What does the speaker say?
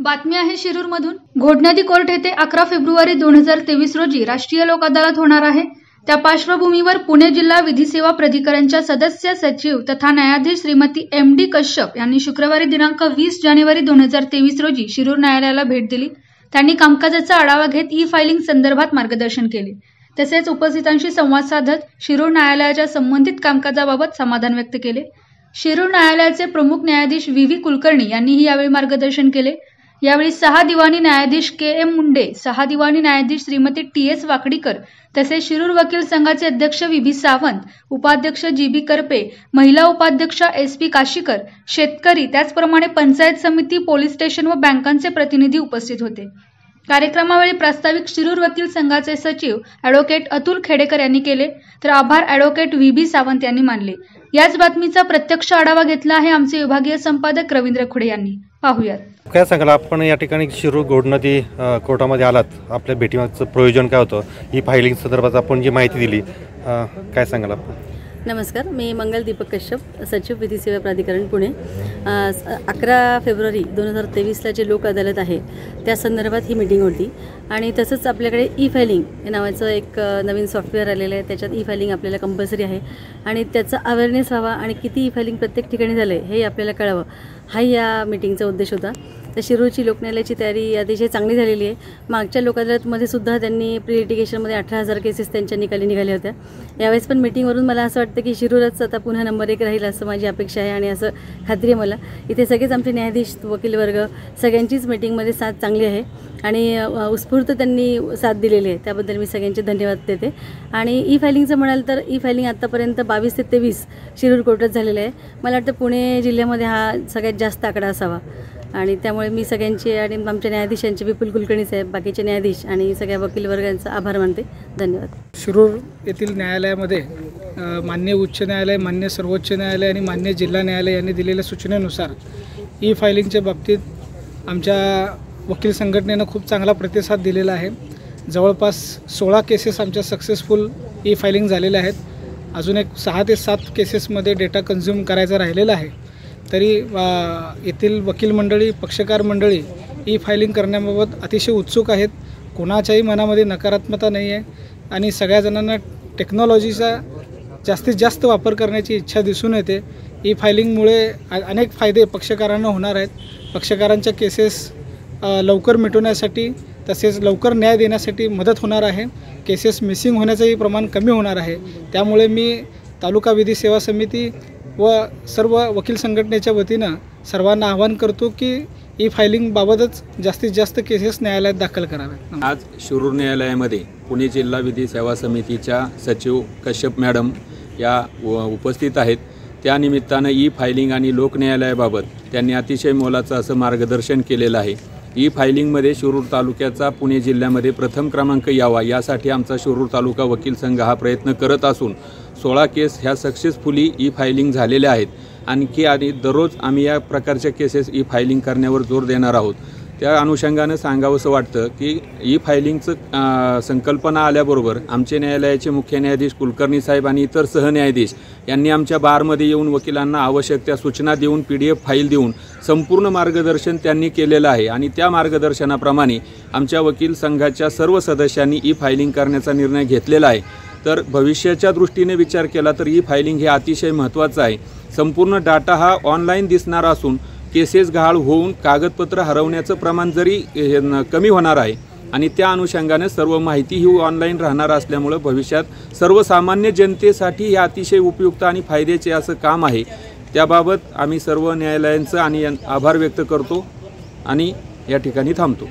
बातमी आहे शिरूरमधून। घोडनदी कोर्ट येथे 11 फेब्रुवारी 2023 रोजी राष्ट्रीय लोक अदालत होणार आहे। त्या पार्श्वभूमीवर पुणे जिल्हा विधी सेवा प्राधिकरणच्या सदस्य सचिव तथा न्यायाधीश श्रीमती एम.डी. कश्यप यांनी शुक्रवारी दिनांक 20 जानेवारी 2023 रोजी शिरूर न्यायालयाला भेट दिली। त्यांनी कामकाजाचा आढावा घेत ई-फायलिंग संदर्भात मार्गदर्शन केले। तसेच उपस्थितांशी संवाद साधत शिरूर न्यायालयाच्या संबंधित कामकाजाबाबत समाधान व्यक्त केले। शिरूर न्यायालयाचे प्रमुख न्यायाधीश व्ही कुलकर्णी यांनीही यावेळी मार्गदर्शन केले। यावेळी 6 दिवाणी न्यायाधीश के.एम. मुंडे, 6 दिवाणी न्यायाधीश श्रीमती टी.एस. वाकडीकर तसेच शिरूर वकील संघाचे अध्यक्ष व्ही सावंत, उपाध्यक्ष जी.बी. करपे, महिला उपाध्यक्षा एस.पी. काशीकर, शेतकरी त्याचप्रमाणे पंचायत समिती, पोलीस स्टेशन व बँकांचे प्रतिनिधी उपस्थित होते। कार्यक्रमावेळी प्रास्ताविक शिरूर वकील संघाचे सचिव ॲडव्होकेट अतुल खेडेकर यांनी केले, तर आभार ॲडव्होकेट व्ही सावंत यांनी मानले। याच बातमीचा प्रत्यक्ष आढावा घेतला आहे आमचे विभागीय संपादक रवींद्र खुडे यांनी। पाहूयात। काय सांगाल आपण या ठिकाणी शिरूर घोडनदी कोर्टामध्ये आलात, आपल्या भेटीमागचं प्रयोजन काय होतं? ही फायलिंग संदर्भात आपण जी माहिती दिली, काय सांगाल आपण? नमस्कार, मी मंगल दीपक कश्यप, सचिव विधी सेवा प्राधिकरण पुणे। 11 फेब्रुवारी 2023ला जे लोक अदालत आहे त्या संदर्भात ही मीटिंग होती आणि तसंच आपल्याकडे ई-फायलिंग हे नावाचं एक नवीन सॉफ्टवेअर आलेलं आहे। त्याच्यात ई-फायलिंग आपल्याला कंपल्सरी आहे आणि त्याचा अवेअरनेस व्हावा आणि किती ई-फायलिंग प्रत्येक ठिकाणी झालं आहे हे आपल्याला कळावं, हाही या मीटिंगचा उद्देश होता। तर शिरूरची लोकन्यायालयाची तयारी अतिशय चांगली झालेली आहे। मागच्या लोक अदालतमध्ये सुद्धा त्यांनी प्री लिटिगेशनमध्ये 18,000 केसेस त्यांच्या निकाली निघाल्या होत्या। यावेळेस पण मीटिंगवरून मला असं वाटतं की शिरूरच आता पुन्हा नंबर 1 राहील असं माझी अपेक्षा आहे आणि असं खात्री आहे मला। इथे सगळेच आमचे न्यायाधीश, वकील वर्ग सगळ्यांचीच मीटिंगमध्ये साथ चांगली आहे आणि उत्स्फूर्त त्यांनी साथ दिलेली आहे, त्याबद्दल मी सगळ्यांचे धन्यवाद देते। आणि ई-फायलिंगचं म्हणाल तर ई-फायलिंग आत्तापर्यंत 22 ते 23 शिरूर कोर्टात झालेलं आहे। मला वाटतं पुणे जिल्ह्यामध्ये हा सगळ्यात जास्त आकडा असावा आणि त्यामुळे मी सगळ्यांचे आणि आमच्या न्यायाधीशांचे, विपुल कुलकर्णी साहेब, बाकीचे न्यायाधीश आणि सगळ्या वकील वर्गांचा आभार मानते। धन्यवाद। शिरूर येथील न्यायालयामध्ये मान्य उच्च न्यायालय, मान्य सर्वोच्च न्यायालय आणि मान्य जिल्हा न्यायालय यांनी दिलेल्या सूचनेनुसार ई-फायलिंगच्या बाबतीत आमच्या वकील संघटनेनं खूप चांगला प्रतिसाद दिलेला आहे। जवळपास 16 केसेस आमच्या सक्सेसफुल ई-फायलिंग झालेल्या आहेत। अजून एक 6 ते 7 केसेसमध्ये डेटा कन्झ्युम करायचा राहिलेला आहे। तरी येथील वकील मंडळी, पक्षकार मंडळी ई-फायलिंग करण्याबाबत अतिशय उत्सुक आहेत। कोणाच्याही मनामध्ये नकारात्मकता नाही आहे आणि सगळ्या जणांना टेक्नॉलॉजीचा जास्तीत जास्त वापर करण्याची इच्छा दिसून येते। ई-फायलिंगमुळे अनेक फायदे पक्षकारांना होणार आहेत। पक्षकारांच्या केसेस लवकर मिटवण्यासाठी तसेच लवकर न्याय देण्यासाठी मदत होणार आहे। केसेस मिसिंग होण्याचंही प्रमाण कमी होणार आहे। त्यामुळे मी तालुका विधी सेवा समिती व सर्व वकील संघटनेच्या वतीनं सर्वांना आवाहन करतो की ई-फायलिंगबाबतच जास्तीत जास्त केसेस न्यायालयात दाखल कराव्यात। आज शिरूर न्यायालयामध्ये पुणे जिल्हा विधी सेवा समितीच्या सचिव कश्यप मॅडम या उपस्थित आहेत। त्यानिमित्तानं ई-फायलिंग आणि लोक न्यायालयाबाबत त्यांनी अतिशय मोलाचं असं मार्गदर्शन केलेलं आहे। ई-फायलिंगमध्ये शिरूर तालुक्याचा पुणे जिल्ह्यामध्ये प्रथम क्रमांक यावा यासाठी आमचा शिरूर तालुका वकील संघ हा प्रयत्न करत असून 16 केस ह्या सक्सेसफुली ई-फायलिंग झालेल्या आहेत। आणखी आणि दररोज आम्ही या प्रकारच्या केसेस ई-फायलिंग करण्यावर जोर देणार आहोत। त्या अनुषंगानं सांगावंसं वाटतं की ई-फायलिंगचं संकल्पना आल्याबरोबर आमचे न्यायालयाचे मुख्य न्यायाधीश कुलकर्णी साहेब आणि इतर सहन्यायाधीश यांनी आमच्या बारमध्ये येऊन वकिलांना आवश्यक त्या सूचना देऊन PDF फाईल देऊन संपूर्ण मार्गदर्शन त्यांनी केलेलं आहे आणि त्या मार्गदर्शनाप्रमाणे आमच्या वकील संघाच्या सर्व सदस्यांनी ई-फायलिंग करण्याचा निर्णय घेतलेला आहे। तर भविष्याच्या दृष्टीने विचार केला तर ई-फायलिंग हे अतिशय महत्त्वाचं आहे। संपूर्ण डाटा हा ऑनलाईन दिसणारा असून केसेस गहाळ होऊन कागदपत्र हरवण्याचं प्रमाण जरी कमी होणार आहे आणि त्या अनुषंगाने सर्व माहिती ही ऑनलाईन राहणार असल्यामुळे भविष्यात सर्वसामान्य जनतेसाठी हे अतिशय उपयुक्त आणि फायद्याचे असं काम आहे। त्याबाबत आम्ही सर्व न्यायालयांचं आणि आभार व्यक्त करतो आणि या ठिकाणी थांबतो।